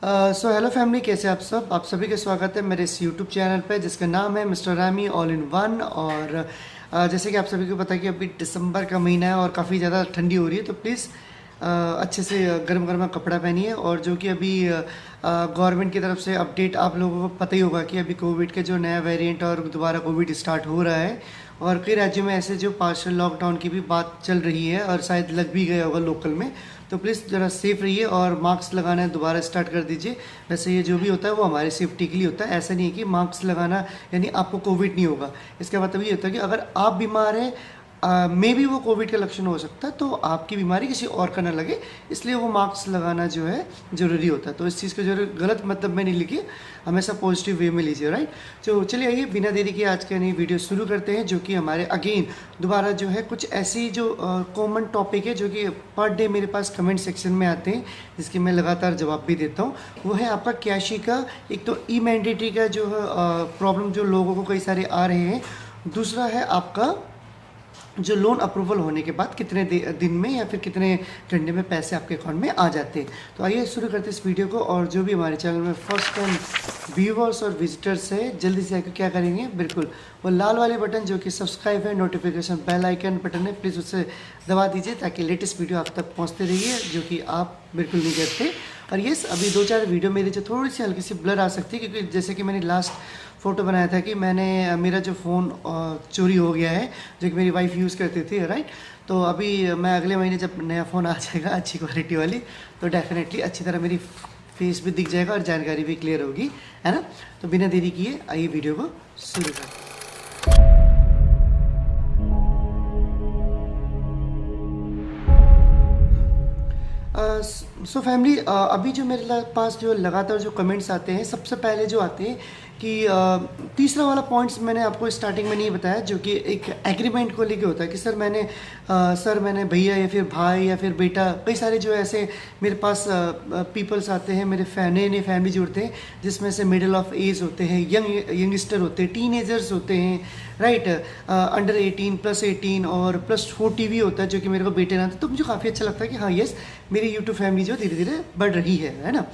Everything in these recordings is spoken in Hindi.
सो हेलो फैमिली, कैसे आप सब? आप सभी का स्वागत है मेरे इस यूट्यूब चैनल पे जिसका नाम है mister Rami all in one. और जैसे कि आप सभी को पता है कि अभी दिसंबर का महीना है और काफ़ी ज़्यादा ठंडी हो रही है, तो प्लीज़ अच्छे से गर्म गर्म कपड़ा पहनिए। और जो कि अभी गवर्नमेंट की तरफ से अपडेट आप लोगों को पता ही होगा कि अभी कोविड के जो नया वेरिएंट और दोबारा कोविड स्टार्ट हो रहा है और कई राज्यों में ऐसे जो पार्शियल लॉकडाउन की भी बात चल रही है और शायद लग भी गया होगा लोकल में। तो प्लीज़ ज़रा सेफ़ रहिए और मास्क लगाना दोबारा स्टार्ट कर दीजिए। वैसे ये जो भी होता है वो हमारी सेफ्टी के लिए होता है। ऐसा नहीं है कि मास्क लगाना यानी आपको कोविड नहीं होगा। इसका मतलब ये होता है कि अगर आप बीमार हैं, मे भी वो कोविड का लक्षण हो सकता है, तो आपकी बीमारी किसी और का ना लगे, इसलिए वो मास्क लगाना जो है ज़रूरी होता है। तो इस चीज़ को जरूर गलत मतलब में नहीं लिखिए, हमेशा पॉजिटिव वे में लीजिए, राइट। तो चलिए आइए बिना देरी के आज का नई वीडियो शुरू करते हैं, जो कि हमारे अगेन दोबारा जो है कुछ ऐसी जो कॉमन टॉपिक है जो कि पर डे मेरे पास कमेंट सेक्शन में आते हैं, जिसकी मैं लगातार जवाब भी देता हूँ। वो है आपका कैशी का, एक तो ई मैंडेटरी का जो है प्रॉब्लम जो लोगों को कई सारे आ रहे हैं। दूसरा है आपका जो लोन अप्रूवल होने के बाद कितने दिन में या फिर कितने घंटे में पैसे आपके अकाउंट में आ जाते हैं। तो आइए शुरू करते हैं इस वीडियो को। और जो भी हमारे चैनल में फर्स्ट टाइम व्यूवर्स और विजिटर्स है, जल्दी से आकर क्या करेंगे, बिल्कुल वो लाल वाले बटन जो कि सब्सक्राइब है, नोटिफिकेशन बेल आइकन बटन है, प्लीज़ उससे दबा दीजिए ताकि लेटेस्ट वीडियो आप तक पहुँचते रहिए, जो कि आप बिल्कुल नहीं करते। और यस, अभी 2-4 वीडियो मेरी जो थोड़ी सी हल्की सी ब्लर आ सकती है, क्योंकि जैसे कि मैंने लास्ट फ़ोटो बनाया था कि मेरा जो फ़ोन चोरी हो गया है, जो कि मेरी वाइफ यूज़ करती थी, राइट। तो अभी मैं अगले महीने जब नया फ़ोन आ जाएगा अच्छी क्वालिटी वाली, तो डेफिनेटली अच्छी तरह मेरी फेस भी दिख जाएगा और जानकारी भी क्लियर होगी, है ना। तो बिना देरी किए आइए वीडियो को शुरू करते हैं। सो फैमिली, अभी जो मेरे पास जो लगातार जो कमेंट्स आते हैं, सबसे पहले जो आते हैं कि तीसरा वाला पॉइंट्स मैंने आपको स्टार्टिंग में नहीं बताया, जो कि एक एग्रीमेंट को लेके होता है कि सर मैंने भैया या फिर भाई या फिर बेटा, कई सारे जो ऐसे मेरे पास पीपल्स आते हैं, मेरे नए नए फैमिली जुड़ते हैं, जिसमें से मिडिल ऑफ एज होते हैं, यंगस्टर होते हैं, टीनेजर्स होते हैं, राइट, अंडर 18 +18 और +40 भी होता है, जो कि मेरे को बेटे ना थे। तो मुझे काफ़ी अच्छा लगता है कि हाँ यस, मेरी यूट्यूब फैमिली जो धीरे धीरे बढ़ रही है ना।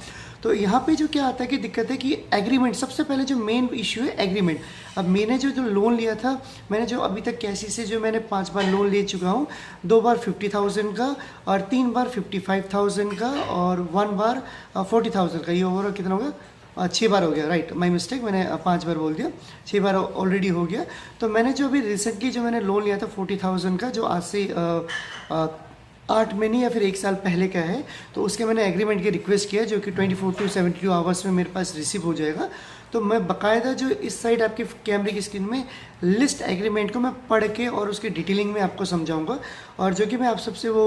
तो यहाँ पे जो क्या आता है कि दिक्कत है कि एग्रीमेंट, सबसे पहले जो मेन इश्यू है एग्रीमेंट। अब मैंने जो लोन लिया था, मैंने जो अभी तक कैसी से जो मैंने 5 बार लोन ले चुका हूँ, 2 बार 50,000 का और 3 बार 55,000 का और 1 बार 40,000 का। ये ओवरऑल कितना हो गया? 6 बार हो गया, राइट, माय मिस्टेक, मैंने 5 बार बोल दिया, 6 बार ऑलरेडी हो गया। तो मैंने जो अभी रिसेंटली जो मैंने लोन लिया था 40,000 का, जो आज से 8 महीने या फिर 1 साल पहले का है, तो उसके मैंने एग्रीमेंट की रिक्वेस्ट किया, जो कि 24 to 72 आवर्स में मेरे पास रिसीव हो जाएगा। तो मैं बाकायदा जो इस साइड आपके कैमरे की स्क्रीन में लिस्ट एग्रीमेंट को मैं पढ़ के और उसकी डिटेलिंग में आपको समझाऊंगा। और जो कि मैं आप सबसे वो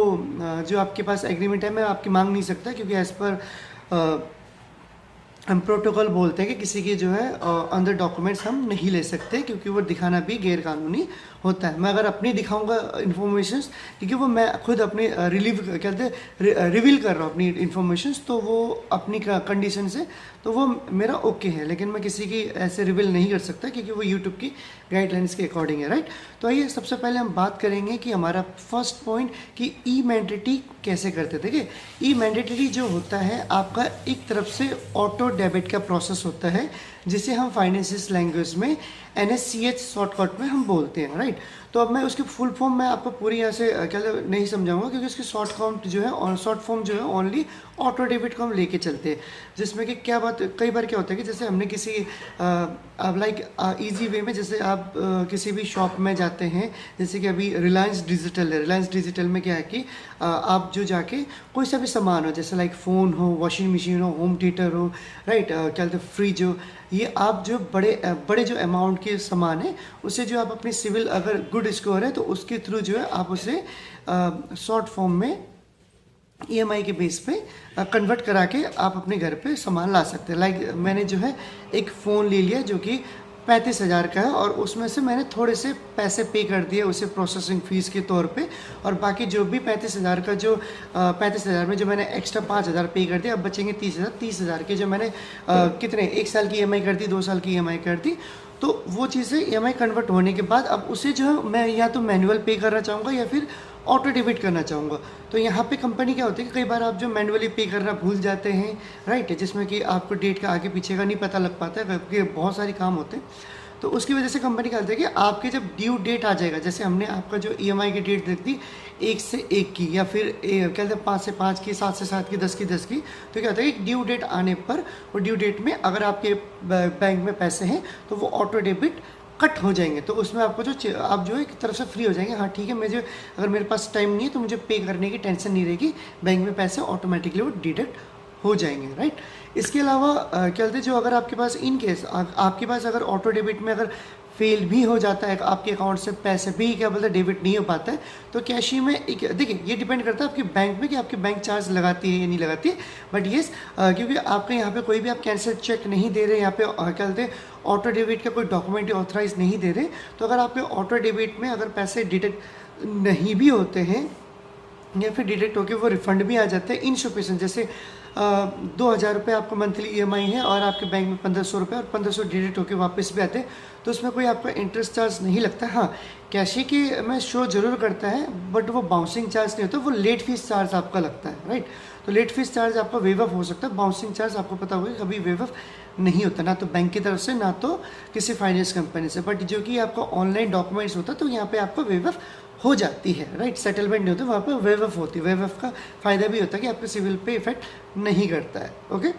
जो आपके पास एग्रीमेंट है मैं आपकी मांग नहीं सकता, क्योंकि एज़ पर हम प्रोटोकॉल बोलते हैं कि किसी की जो है अंदर डॉक्यूमेंट्स हम नहीं ले सकते, क्योंकि वो दिखाना भी गैर कानूनी होता है। मैं अगर अपनी दिखाऊंगा इन्फॉर्मेशंस, क्योंकि वो मैं खुद अपनी रिवील कर रहा हूँ अपनी इन्फॉर्मेशंस, तो वो अपनी कंडीशन से तो वो मेरा ओके है, लेकिन मैं किसी की ऐसे रिवील नहीं कर सकता, क्योंकि वो यूट्यूब की गाइडलाइंस के अकॉर्डिंग है, राइट। तो आइए सबसे पहले हम बात करेंगे कि हमारा फर्स्ट पॉइंट कि ई मैंडेटरी कैसे करते थे। देखिए, ई मैंडेटरी जो होता है आपका एक तरफ से ऑटो डेबिट का प्रोसेस होता है, जिसे हम फाइनेंशियल लैंग्वेज में NSCH शॉर्टकट में हम बोलते हैं, राइट। तो अब मैं उसकी फुल फॉर्म मैं आपको पूरी यहाँ से क्या नहीं समझाऊंगा, क्योंकि उसकी शॉर्ट फॉर्म जो है ओनली ऑटो डेबिट को हम लेके चलते हैं। जिसमें कि क्या बात, कई बार क्या होता है कि जैसे हमने किसी लाइक ईजी वे में, जैसे आप किसी भी शॉप में जाते हैं, जैसे कि अभी रिलायंस डिजिटल है, रिलायंस डिजिटल में क्या है कि आप जो जाके कोई सा भी सामान हो, जैसे लाइक फ़ोन हो, वॉशिंग मशीन हो, होम थिएटर हो, राइट, क्या कहते हैं, फ्रिज हो, ये आप जो बड़े जो अमाउंट के सामान है, उसे जो आप अपनी सिविल अगर गुड स्कोर है तो उसके थ्रू जो है आप उसे शॉर्ट फॉर्म में EMI के बेस पे कन्वर्ट करा के आप अपने घर पे सामान ला सकते हैं। लाइक मैंने जो है एक फ़ोन ले लिया जो कि 35,000 का है, और उसमें से मैंने थोड़े से पैसे पे कर दिए उसे प्रोसेसिंग फ़ीस के तौर पे, और बाकी जो भी 35,000 का जो 35,000 में जो मैंने एक्स्ट्रा 5,000 पे कर दिया, अब बचेंगे 30,000 के जो मैंने कितने 1 साल की EMI कर दी, 2 साल की EMI कर दी, तो वो चीज़ें EMI कन्वर्ट होने के बाद अब उसे जो है मैं या तो मैनुअल पे करना चाहूँगा या फिर ऑटो डेबिट करना चाहूँगा। तो यहाँ पे कंपनी क्या होती है कि कई बार आप जो मैनुअली पे करना भूल जाते हैं, राइट, जिसमें कि आपको डेट का आगे पीछे का नहीं पता लग पाता है क्योंकि बहुत सारे काम होते हैं। तो उसकी वजह से कंपनी क्या होती है कि आपके जब ड्यू डेट आ जाएगा, जैसे हमने आपका जो EMI की डेट देख दी 1 से 1 की या फिर क्या कहते हैं 5 से 5 की, 7 से 7 की, 10 की 10 की, तो क्या होता है कि ड्यू डेट आने पर वो ड्यू डेट में अगर आपके बैंक में पैसे हैं तो वो ऑटो डेबिट कट हो जाएंगे। तो उसमें आपको जो आप जो है एक तरफ से फ्री हो जाएंगे। हाँ ठीक है, मुझे अगर मेरे पास टाइम नहीं है तो मुझे पे करने की टेंशन नहीं रहेगी, बैंक में पैसे ऑटोमेटिकली वो डिडक्ट हो जाएंगे, राइट। इसके अलावा क्या बोलते हैं, जो अगर आपके पास इन केस आपके पास अगर ऑटो डेबिट में अगर फेल भी हो जाता है, आपके अकाउंट से पैसे भी क्या बोलते हैं डेबिट नहीं हो पाता है, तो कैशी में एक देखिए ये डिपेंड करता है आपके बैंक में कि आपकी बैंक चार्ज लगाती है या नहीं लगाती है। बट येस क्योंकि आपके यहाँ पे कोई भी आप कैंसिल चेक नहीं दे रहे, यहाँ पे क्या बोलते हैं ऑटो डेबिट का कोई डॉक्यूमेंट ऑथराइज नहीं दे रहे, तो अगर आपके ऑटो डेबिट में अगर पैसे डिडक्ट नहीं भी होते हैं या फिर डिडक्ट होकर वो रिफंड भी आ जाते हैं इन सिचुएशन, जैसे 2,000 रुपये आपका मंथली EMI है और आपके बैंक में 1,500 रुपये और 1,500 डिडक्ट होकर वापस भी आते हैं, तो उसमें कोई आपका इंटरेस्ट चार्ज नहीं लगता। हाँ कैशी के में शो जरूर करता है बट वो बाउंसिंग चार्ज नहीं होता, वो लेट फीस चार्ज आपका लगता है, राइट। तो लेट फीस चार्ज आपका वेव ऑफ हो सकता है, बाउंसिंग चार्ज आपको पता होगा कभी वेव ऑफ नहीं होता, ना तो बैंक की तरफ से ना तो किसी फाइनेंस कंपनी से। बट जो कि आपका ऑनलाइन डॉक्यूमेंट्स होता है तो यहाँ पे आपका वेव ऑफ हो जाती है, राइट। सेटलमेंट नहीं होता, वहाँ पे वेव ऑफ होती है। वेव ऑफ का फ़ायदा भी होता है कि आपके सिविल पे इफेक्ट नहीं करता है, ओके।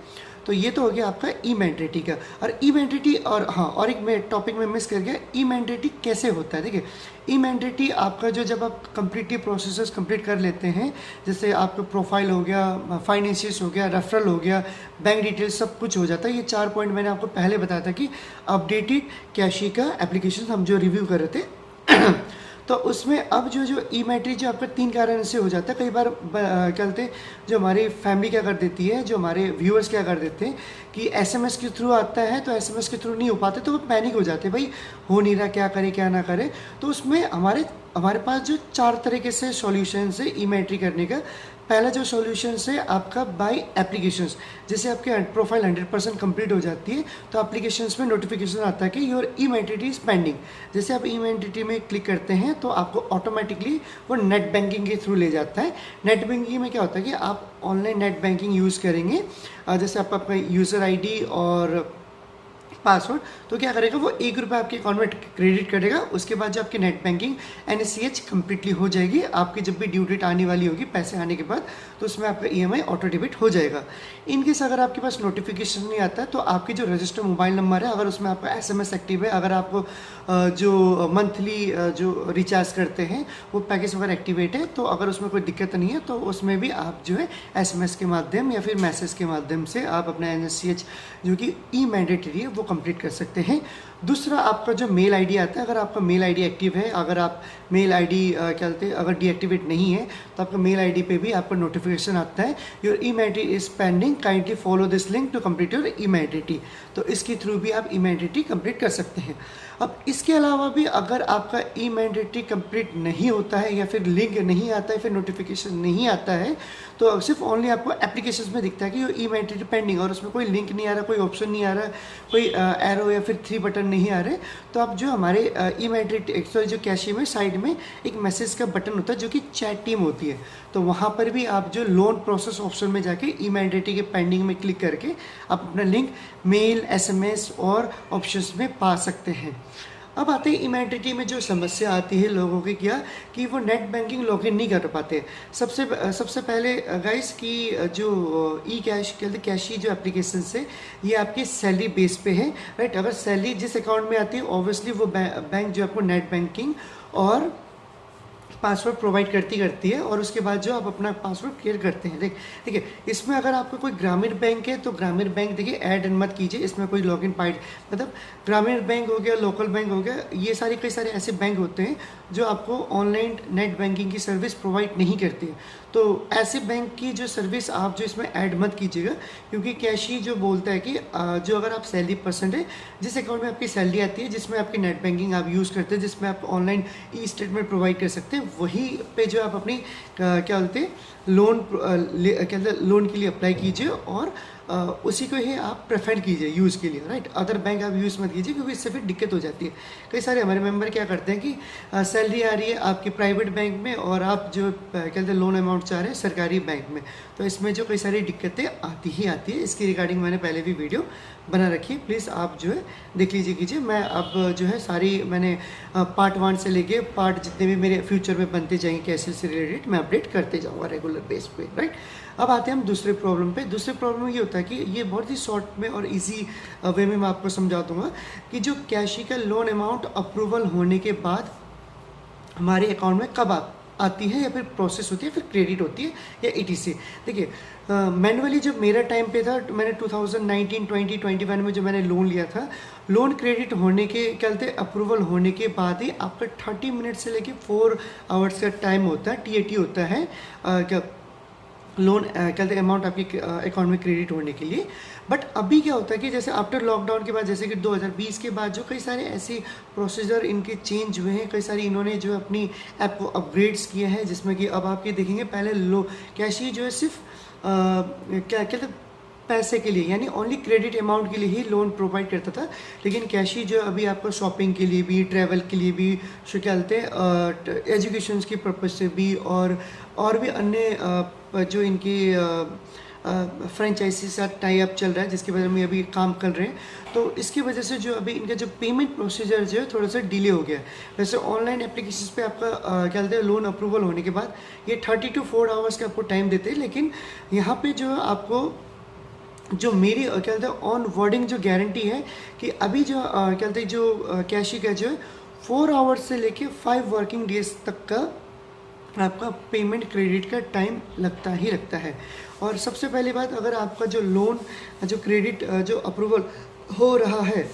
तो ये तो हो गया आपका ई मैंडेटरी का। और ई मैंडेटरी और हाँ और एक मैं टॉपिक में मिस कर गया, ई मैंडेटरी कैसे होता है। देखिए ई मैंडेटरी आपका जो जब आप कंप्लीटली प्रोसेस कंप्लीट कर लेते हैं, जैसे आपका प्रोफाइल हो गया, फाइनेंशियल्स हो गया, रेफरल हो गया, बैंक डिटेल्स, सब कुछ हो जाता है। ये 4 पॉइंट मैंने आपको पहले बताया था कि अपडेटेड कैशी का एप्लीकेशन हम जो रिव्यू कर रहे थे तो उसमें अब जो ई मैंडेटरी जो आपका 3 कारण से हो जाता है। कई बार क्या बोलते हैं जो हमारी फैमिली क्या कर देती है, जो हमारे व्यूअर्स क्या कर देते हैं कि SMS के थ्रू आता है तो SMS के थ्रू नहीं हो पाते, तो वो पैनिक हो जाते हैं, भाई हो नहीं रहा, क्या करें क्या ना करें। तो उसमें हमारे पास जो 4 तरीके से सॉल्यूशन है ई मैंडेटरी करने का। पहला जो सॉल्यूशन है आपका बाय एप्लीकेशंस, जैसे आपके प्रोफाइल 100% कंप्लीट हो जाती है तो एप्लीकेशंस में नोटिफिकेशन आता है कि your e mandatory is pending. जैसे आप ई मैंडेटरी में क्लिक करते हैं तो आपको ऑटोमेटिकली वो नेट बैंकिंग के थ्रू ले जाता है। नेट बैंकिंग में क्या होता है कि आप ऑनलाइन नेट बैंकिंग यूज़ करेंगे, जैसे आप अपना यूज़र ID और पासवर्ड, तो क्या करेगा वो 1 रुपये आपके अकाउंट में क्रेडिट करेगा। उसके बाद जो आपकी नेट बैंकिंग NSCH कम्प्लीटली हो जाएगी। आपकी जब भी ड्यू डेट आने वाली होगी पैसे आने के बाद, तो उसमें आपका EMI ऑटो डेबिट हो जाएगा। इनकेस अगर आपके पास नोटिफिकेशन नहीं आता है तो आपकी जो रजिस्टर मोबाइल नंबर है, अगर उसमें आपका SMS एक्टिव है, अगर आपको जो मंथली जो रिचार्ज करते हैं वो पैकेज वगैरह एक्टिवेट है, तो अगर उसमें कोई दिक्कत नहीं है तो उसमें भी आप जो है SMS के माध्यम या फिर मैसेज के माध्यम से आप अपना NSCH जो कि ई मैंडेटरी है वो कंप्लीट कर सकते हैं। दूसरा आपका जो मेल ID आता है, अगर आपका मेल ID एक्टिव है, अगर आप मेल ID क्या बोलते हैं अगर डीएक्टिवेट नहीं है तो आपका मेल ID पे भी आपका नोटिफिकेशन आता है your e mandatory is pending, kindly follow this link to complete your e mandatory. तो इसके थ्रू भी आप ई मैंडेटरी कंप्लीट कर सकते हैं। अब इसके अलावा भी अगर आपका ई मैंडेटरी कंप्लीट नहीं होता है या फिर लिंक नहीं आता है, फिर नोटिफिकेशन नहीं आता है, तो सिर्फ ओनली आपको एप्लीकेशंस में दिखता है कि ई मैंडेटरी पेंडिंग और उसमें कोई लिंक नहीं आ रहा, कोई ऑप्शन नहीं आ रहा, कोई एरो या फिर 3 बटन नहीं आ रहे, तो आप जो हमारे ई मैंडेटरी सॉरी जो कैशी में साइड में एक मैसेज का बटन होता है जो कि चैट टीम होती है, तो वहाँ पर भी आप जो लोन प्रोसेस ऑप्शन में जाके ई मैंडेटरी के पेंडिंग में क्लिक करके आप अपना लिंक मेल SMS और ऑप्शंस में पा सकते हैं। अब आते हैं ई मैंडेटरी में जो समस्या आती है लोगों की क्या कि वो नेट बैंकिंग लॉगिन नहीं कर पाते। सबसे पहले गाइस कि जो ई कैश कहते कैशी जो एप्लीकेशन से ये आपकी सैलरी बेस पे है, राइट। अगर सैलरी जिस अकाउंट में आती है ऑब्वियसली वो बैंक जो आपको नेट बैंकिंग और पासवर्ड प्रोवाइड करती है और उसके बाद जो आप अपना पासवर्ड क्लियर करते हैं। देखिए इसमें अगर आपका कोई ग्रामीण बैंक है तो ग्रामीण बैंक देखिए ऐड मत कीजिए, इसमें कोई लॉगिन मतलब ग्रामीण बैंक हो गया, लोकल बैंक हो गया, ये कई सारे ऐसे बैंक होते हैं जो आपको ऑनलाइन नेट बैंकिंग की सर्विस प्रोवाइड नहीं करते हैं। तो ऐसे बैंक की जो सर्विस आप जो इसमें ऐड मत कीजिएगा, क्योंकि कैशी जो बोलता है कि जो अगर आप सैलरी पर्सन है, जिस अकाउंट में आपकी सैलरी आती है, जिसमें आपकी नेट बैंकिंग आप यूज़ करते हैं, जिसमें आप ऑनलाइन ई स्टेटमेंट प्रोवाइड कर सकते हैं, वही पे जो आप अपनी क्या बोलते हैं लोन के लिए अप्लाई कीजिए और उसी को ही आप प्रेफर कीजिए यूज़ के लिए, राइट। अदर बैंक आप यूज़ मत कीजिए, क्योंकि इससे फिर दिक्कत हो जाती है। कई सारे हमारे मेंबर क्या करते हैं कि सैलरी आ रही है आपके प्राइवेट बैंक में और आप जो कहते हैं लोन अमाउंट चाह रहे हैं सरकारी बैंक में, तो इसमें जो कई सारी दिक्कतें आती ही आती है। इसकी रिगार्डिंग मैंने पहले भी वीडियो बना रखी है, प्लीज़ आप जो है देख लीजिए कीजिए। मैं अब जो है सारी मैंने पार्ट 1 से लेके पार्ट जितने भी मेरे फ्यूचर में बनते जाएंगे कैसे से रिलेटेड मैं अपडेट करते जाऊँगा रेगुलर बेस पे, राइट। अब आते हैं हम दूसरे प्रॉब्लम पे। दूसरे प्रॉब्लम ये होता है कि ये बहुत ही शॉर्ट में और इजी वे में मैं आपको समझा दूंगा कि जो कैशी का लोन अमाउंट अप्रूवल होने के बाद हमारे अकाउंट में कब आती है या फिर प्रोसेस होती है, फिर क्रेडिट होती है या ETC। देखिए मैनुअली जब मेरा टाइम पे था, मैंने 2019, 20, 21 में जो मैंने लोन लिया था, लोन क्रेडिट होने के क्या कहते हैं अप्रूवल होने के बाद ही आपका 30 मिनट से लेके 4 आवर्स का टाइम होता है, TAT होता है क्या लोन कहते हैं अमाउंट आपके अकाउंट में क्रेडिट होने के लिए। बट अभी क्या होता है कि जैसे आफ्टर लॉकडाउन के बाद, जैसे कि 2020 के बाद जो कई सारे ऐसे प्रोसीजर इनके चेंज हुए हैं, कई सारी इन्होंने जो अपनी ऐप को अपग्रेड्स किए हैं, जिसमें कि अब आप ये देखेंगे पहले कैशी जो है सिर्फ क्या कहते हैं पैसे के लिए यानी ओनली क्रेडिट अमाउंट के लिए ही लोन प्रोवाइड करता था, लेकिन कैशी जो अभी आपको शॉपिंग के लिए भी, ट्रैवल के लिए भी, जो क्या कहते हैं एजुकेशन के पर्पज से भी और भी अन्य जो इनकी फ्रेंचाइजी से टाई अप चल रहा है जिसकी वजह में अभी काम कर रहे हैं, तो इसकी वजह से जो अभी इनका जो पेमेंट प्रोसीजर जो है थोड़ा सा डिले हो गया है। वैसे ऑनलाइन एप्लीकेशन पे आपका क्या कहते हैं लोन अप्रूवल होने के बाद ये 30 to 4 आवर्स का आपको टाइम देते हैं, लेकिन यहाँ पे जो आपको जो मेरी क्या कहते हैं ऑन वर्डिंग जो गारंटी है कि अभी जो क्या कहते हैं जो कैशी का जो है 4 आवर्स से लेके 5 वर्किंग डेज तक का आपका पेमेंट क्रेडिट का टाइम लगता ही लगता है। और सबसे पहली बात, अगर आपका जो लोन जो क्रेडिट जो अप्रूवल हो रहा है,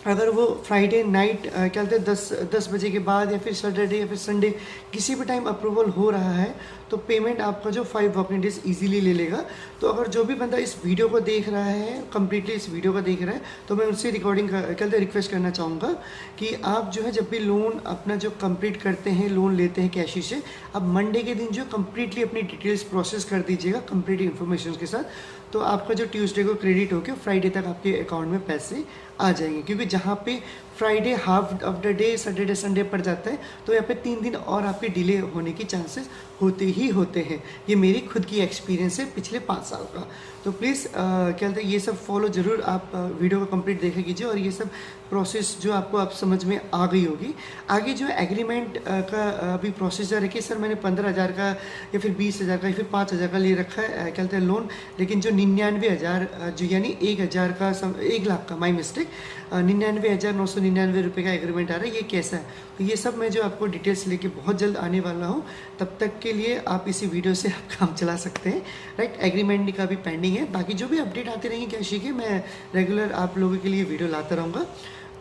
अगर वो फ्राइडे नाइट क्या कहते हैं 10 बजे के बाद या फिर सैटरडे या फिर संडे किसी भी टाइम अप्रूवल हो रहा है, तो पेमेंट आपका जो 5 वर्किंग डेज इजीली ले लेगा। तो अगर जो भी बंदा इस वीडियो को देख रहा है, कम्प्लीटली इस वीडियो को देख रहा है, तो मैं उनसे रिकॉर्डिंग कहते रिक्वेस्ट करना चाहूँगा कि आप जो है जब भी लोन अपना जो कंप्लीट करते हैं, लोन लेते हैं कैशी से, अब मंडे के दिन जो कम्प्लीटली अपनी डिटेल्स प्रोसेस कर दीजिएगा कंप्लीट इन्फॉर्मेशन के साथ, तो आपका जो ट्यूसडे को क्रेडिट होकर फ्राइडे तक आपके अकाउंट में पैसे आ जाएंगे। क्योंकि जहाँ पे Friday half of the day Saturday Sunday पड़ जाता है, तो यहाँ पे 3 दिन और आपके डिले होने की चांसेस होते ही होते हैं। ये मेरी खुद की एक्सपीरियंस है पिछले 5 साल का। तो प्लीज़ क्या कहते हैं ये सब फॉलो ज़रूर आप वीडियो को कंप्लीट देखा कीजिए, और ये सब प्रोसेस जो आपको आप समझ में आ गई होगी। आगे जो एग्रीमेंट का अभी प्रोसीजर है कि सर मैंने 15,000 का या फिर 20,000 का या फिर 5,000 का ले रखा है क्या कहते हैं लोन, लेकिन जो 99,000 जो यानी 1,000 का 1 लाख का, माई मिस्टेक, 99,999 रुपये का एग्रीमेंट आ रहा है, ये कैसा है। तो ये सब मैं जो आपको डिटेल्स लेके बहुत जल्द आने वाला हूँ, तब तक के लिए आप इसी वीडियो से आप काम चला सकते हैं, राइट। एग्रीमेंट का भी पेंडिंग है, बाकी जो भी अपडेट आते रहेंगे कैशी के मैं रेगुलर आप लोगों के लिए वीडियो लाता रहूँगा।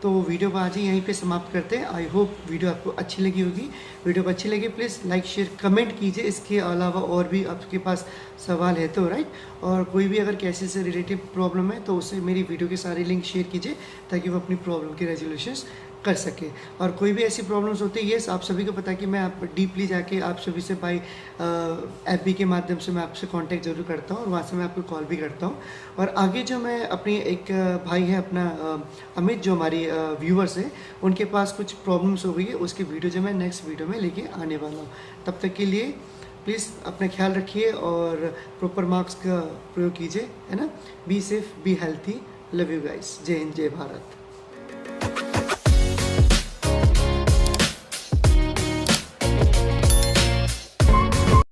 तो वीडियो को आज ही यहीं पे समाप्त करते हैं। आई होप वीडियो आपको अच्छी लगी होगी। वीडियो को अच्छी लगी प्लीज़ लाइक शेयर कमेंट कीजिए। इसके अलावा और भी आपके पास सवाल है तो, राइट, और कोई भी अगर कैसे से रिलेटिव प्रॉब्लम है तो उसे मेरी वीडियो के सारे लिंक शेयर कीजिए ताकि वो अपनी प्रॉब्लम की रेजोल्यूशन कर सके। और कोई भी ऐसी प्रॉब्लम्स होती है, येस आप सभी को पता है कि मैं आप डीपली जाके आप सभी से बाई FB के माध्यम से मैं आपसे कांटेक्ट जरूर करता हूँ, और वहाँ से मैं आपको कॉल भी करता हूँ। और आगे जो मैं अपनी एक भाई है अपना अमित, जो हमारी व्यूवर्स हैं, उनके पास कुछ प्रॉब्लम्स हो गई है, उसकी वीडियो जो मैं नेक्स्ट वीडियो में लेके आने वाला हूँ। तब तक के लिए प्लीज़ अपना ख्याल रखिए और प्रॉपर मार्क्स का प्रयोग कीजिए, है ना। Be safe, be healthy, love you guys, जय हिंद, जय भारत।